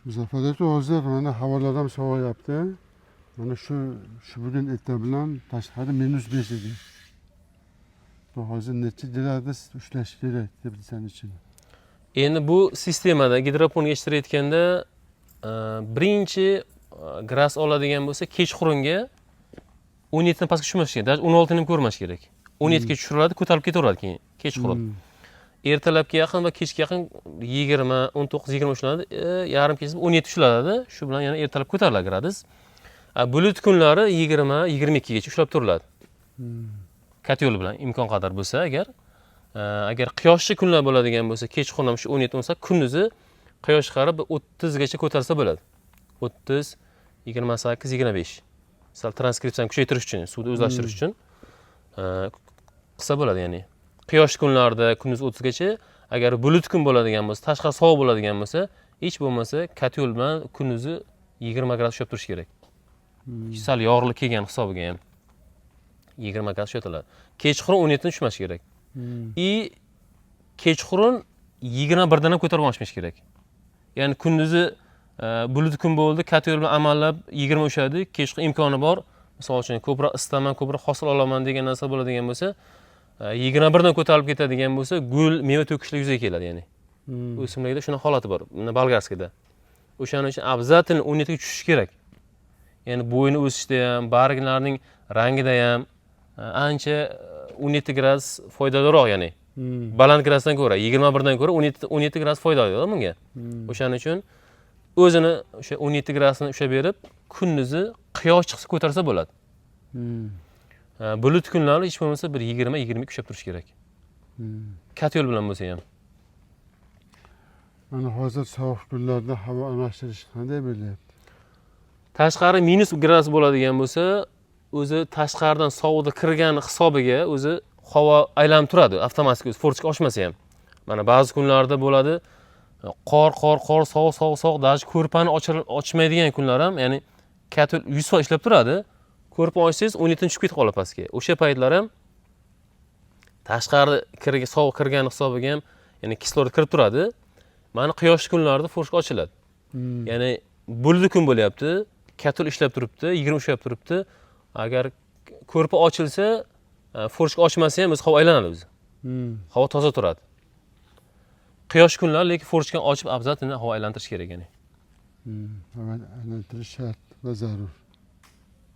Muzaffar aka hozir mana havolar ham soviyapti. Mana shu bugun erta bilan tashqarida -5 edi. Bu hozir necha gradda ushlash kerak teplitsani ichini? Endi bu sistemada gidroponga yetishtirayotganda birinchi gras oladigan bo'lsa kechqurunga 17 dan pastga tushmash kerak. Даже 16 ni ham ko'rmash kerak. 17 ga tushiriladi, ko'tarib ketaveradi keyin kechqurun. Ertalabga yaqin va kechga yaqin 20, 19, 20 ushlanadi. Yarim kechib 17 ushlanadi. Shu bilan yana ertalab ko'tariladi gradus. Bulut kunlari 20, 22 gacha ushlab turiladi. Katyol bilan imkon qadar bo'lsa agar quyoshli kunlar bo'ladigan bo'lsa, kechqurun ham shu 17 bo'lsa, kunduzi quyosh qarab 30 gacha ko'tarsa bo'ladi. 30, 28, 25. Misal transkripsiyani kuchaytirish uchun, suvni o'zlashtirish uchun qilsa bo'ladi, ya'ni. Quyosh kunlarda kunduz 30 gacha, agar bulut kun bo'ladigan bo'lsa, tashqari sovuq bo'ladigan bo'lsa, hech bo'lmasa katyol bilan kunduzi 20 gradus ushlab turish kerak. Sal yorug'lik kelgan hisobiga ham 20 gradus ushlatiladi. Kechqurun 17 dan tushmash kerak. Kechqurun 21 dan ham ko'tarib olishmish kerak. Ya'ni kunduzi bulut kun bo'ldi, katyol bilan amallab 20 ushadi, kechqurun imkoni bor, misol uchun ko'proq istaman, ko'proq hosil olaman degan narsa bo'ladigan bo'lsa, 21 dan ko'tarilib ketadigan bo'lsa, gul, meva to'kishlar yuzaga keladi, ya'ni. O'simlikda shuna holati bor, bolgarskida. O'shaning uchun обязательно 17 ga tushish kerak. Ya'ni bo'yni o'sishda ham, barglarning rangida ham ancha 17 gradus foydaliroq, ya'ni. Baland gradusdan ko'ra, 21 dan ko'ra 17 gradus foydaliroq bunga. O'shaning uchun o'zini o'sha 17 gradusni ushlab berib, kunduzi quyosh chiqsa ko'tarsa bo'ladi. Bulut kunlari hech bo'lmasa bir 20-22 ushlab turish kerak. Katyol bilan bo'lsa ham. Mana hozir sovuq kunlarda havo almashtirish qanday bo'lyapti? Tashqari minus gradus bo'ladigan bo'lsa, o'zi tashqaridan sovuqda kirgan hisobiga o'zi havo aylanib turadi, avtomatik o'zi forchka ochmasa ham. Mana ba'zi kunlarda bo'ladi, qor, sovuq, даже ko'rpani ochmaydigan kunlar ham, ya'ni katyol 100% ishlab turadi. Ko'rpa ochsangiz 17 dan tushib ketib qoladi pastga. O'sha paytlar ham tashqari sovuq kirgan hisobiga ham, ya'ni kislorod kirib turadi. Mana quyoshli kunlarda forchka ochiladi. Ya'ni bulut kun bo'lyapti, katyol ishlab turibdi, 20 ushlab turibdi. Agar ko'rpa ochilsa, forchka ochmasa ham o'zi havo aylanadi o'zi. Havo toza turadi. Quyosh kunlar lekin forchkani ochib, obязательно havo aylantirish kerak, ya'ni. Havo aylantirish shart va zarur.